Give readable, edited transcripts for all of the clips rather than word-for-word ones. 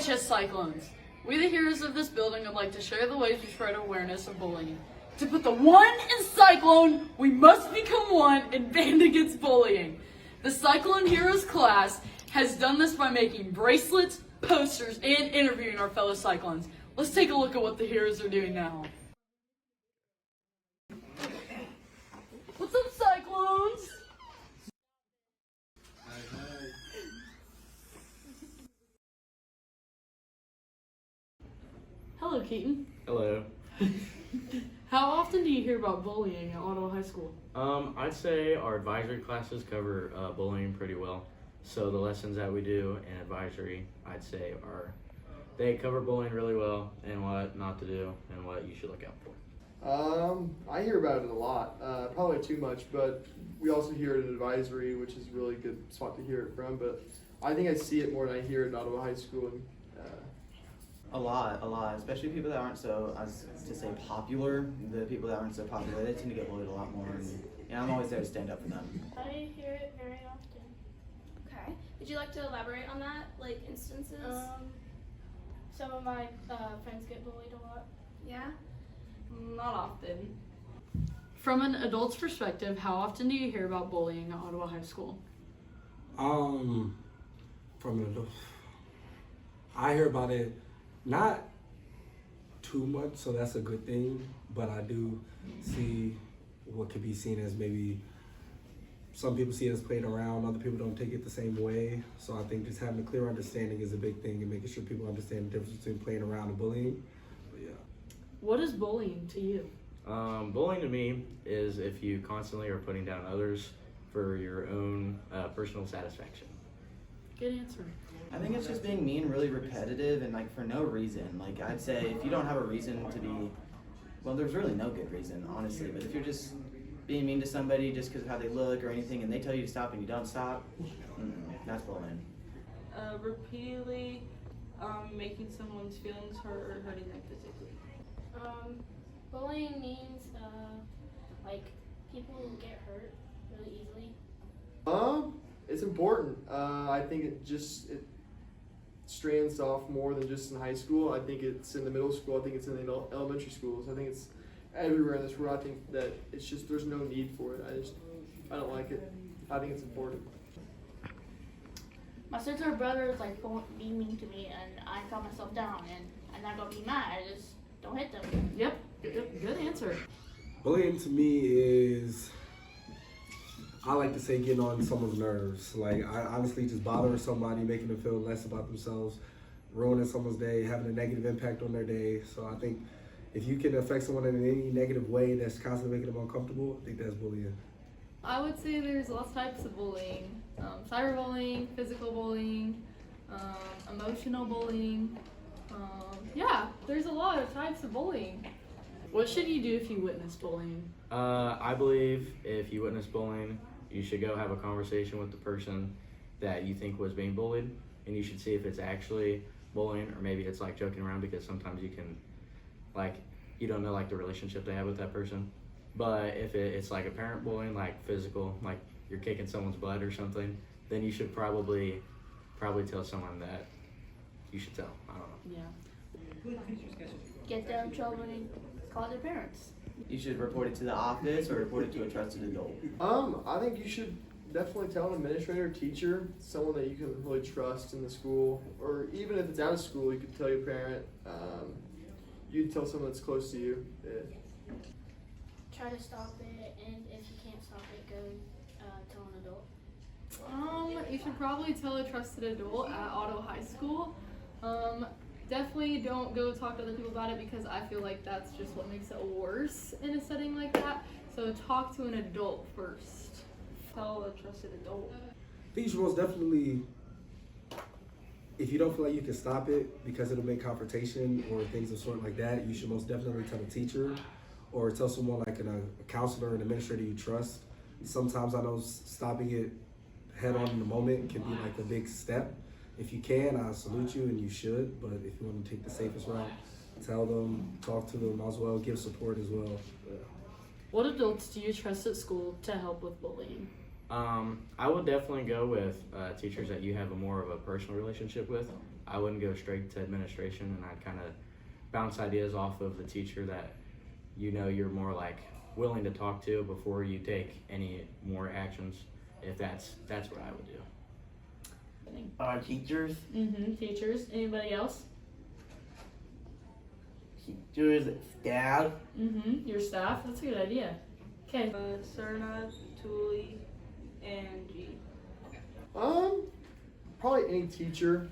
IHS Cyclones. We, the heroes of this building, would like to share the ways we spread awareness of bullying. To put the one in Cyclone, we must become one and band against bullying. The Cyclone Heroes class has done this by making bracelets, posters, and interviewing our fellow Cyclones. Let's take a look at what the heroes are doing now. What's up, Cyclones? Hello, Keaton. Hello. How often do you hear about bullying at Ottawa High School? I'd say our advisory classes cover bullying pretty well. So the lessons that we do in advisory, I'd say they cover bullying really well and what not to do and what you should look out for. I hear about it a lot, probably too much, but we also hear it in advisory, which is a really good spot to hear it from, but I think I see it more than I hear it at Ottawa High School. And, a lot, especially people that aren't so, as to say, popular. The people that aren't so popular, they tend to get bullied a lot more, and I'm always there to stand up for them. I hear it very often. Okay. Would you like to elaborate on that, like instances? Some of my friends get bullied a lot. Yeah. Not often. From an adult's perspective, how often do you hear about bullying at Ottawa High School? From an adult, I hear about it not too much, so that's a good thing, but I do see what could be seen as maybe some people see it as playing around, other people don't take it the same way. So I think just having a clear understanding is a big thing and making sure people understand the difference between playing around and bullying. But yeah. What is bullying to you? Bullying to me is if you constantly are putting down others for your own personal satisfaction. Good answer. I think it's just being mean, really repetitive, and like for no reason. Like I'd say if you don't have a reason to be, well, there's really no good reason, honestly. But if you're just being mean to somebody just because of how they look or anything, and they tell you to stop and you don't stop, that's bullying. Repeatedly making someone's feelings hurt or hurting them physically. Bullying means like people get hurt really easily. It's important. I think it strands off more than just in high school. I think it's in the middle school. I think it's in the elementary schools. I think it's everywhere in this world. I think that it's just there's no need for it. I don't like it. I think it's important. My sister or brothers like won't be mean to me, and I calm myself down, and I'm not gonna be mad. I just don't hit them. Yep, good answer. Bullying to me is, I like to say, getting on someone's nerves. Like, I honestly just bothering somebody, making them feel less about themselves, ruining someone's day, having a negative impact on their day. So I think if you can affect someone in any negative way that's constantly making them uncomfortable, I think that's bullying. I would say there's lots of types of bullying. Cyberbullying, physical bullying, emotional bullying. Yeah, there's a lot of types of bullying. What should you do if you witness bullying? I believe if you witness bullying, you should go have a conversation with the person that you think was being bullied, and you should see if it's actually bullying or maybe it's like joking around, because sometimes you can, like, you don't know like the relationship they have with that person. But if it's like apparent bullying, like physical, like you're kicking someone's butt or something, then you should probably tell someone that you should tell. I don't know. Yeah. Get them in trouble and call their parents. You should report it to the office or report it to a trusted adult. I think you should definitely tell an administrator, teacher, someone that you can really trust in the school, or even if it's out of school, you could tell your parent. You'd tell someone that's close to you. Try to stop it, and if you can't stop it, go tell an adult. You should probably tell a trusted adult at Ottawa High School. Definitely don't go talk to other people about it, because I feel like that's just what makes it worse in a setting like that. So talk to an adult first. Tell a trusted adult. I think you should most definitely, if you don't feel like you can stop it because it'll make confrontation or things of sort like that, you should most definitely tell a teacher or tell someone like a counselor, an administrator you trust. Sometimes I know stopping it head on in the moment can be like a big step. If you can, I salute you, and you should, but if you want to take the safest route, tell them, talk to them as well, give support as well. Yeah. What adults do you trust at school to help with bullying? I would definitely go with teachers that you have a more of a personal relationship with. I wouldn't go straight to administration, and I'd kind of bounce ideas off of the teacher that you know you're more like willing to talk to before you take any more actions. If that's what I would do. Our teachers, Teachers. Anybody else? staff. Your staff. That's a good idea. Okay. Serna, Tuli, and G. Probably any teacher,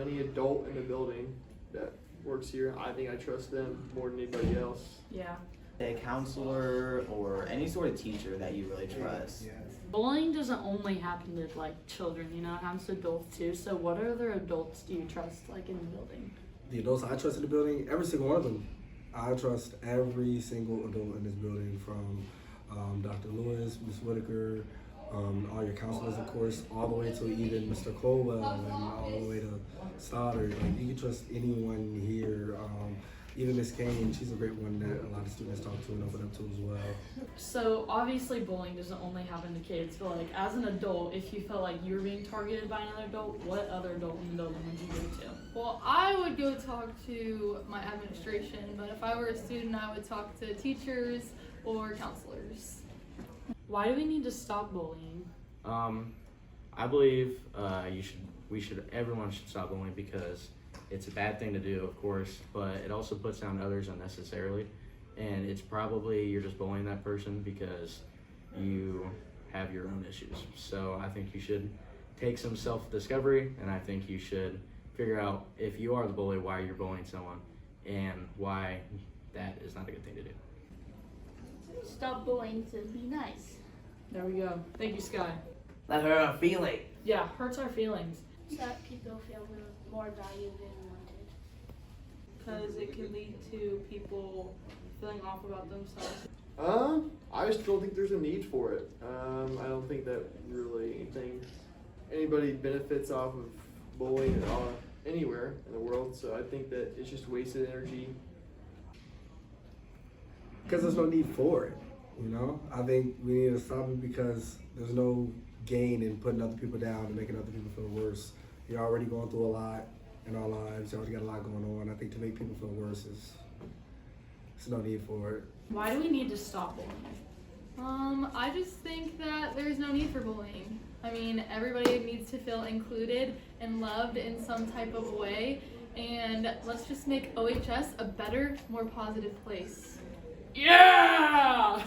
any adult in the building that works here. I think I trust them more than anybody else. Yeah. A counselor or any sort of teacher that you really trust. Bullying doesn't only happen to like children, you know, it happens to adults too. So what other adults do you trust like in the building? The adults I trust in the building, every single one of them. I trust every single adult in this building, from Dr. Lewis, Ms. Whitaker, all your counselors, of course, all the way to even Mr. Colwell and all the way to Stoddard. Like, you can trust anyone here. Even Miss Kane, she's a great one that a lot of students talk to and open up to as well. So obviously bullying doesn't only happen to kids, but like as an adult, if you felt like you were being targeted by another adult, what other adult in the building would you go to? Well, I would go talk to my administration, but if I were a student, I would talk to teachers or counselors. Why do we need to stop bullying? I believe everyone should stop bullying because it's a bad thing to do, of course, but it also puts down others unnecessarily. And it's probably you're just bullying that person because you have your own issues. So I think you should take some self-discovery, and I think you should figure out, if you are the bully, why you're bullying someone and why that is not a good thing to do. Stop bullying to be nice. There we go. Thank you, Sky. Let her feeling. Yeah, hurts our feelings. So that people feel more valued and wanted. Because it can lead to people feeling off about themselves. I just don't think there's a need for it. I don't think that really anybody benefits off of bullying anywhere in the world. So I think that it's just wasted energy. Because there's no need for it, you know? I think we need to stop it because there's no gain in putting other people down and making other people feel worse. You're already going through a lot in our lives. You already got a lot going on. I think to make people feel worse there's no need for it. Why do we need to stop bullying? I just think that there's no need for bullying. I mean, everybody needs to feel included and loved in some type of way, and let's just make OHS a better, more positive place. Yeah!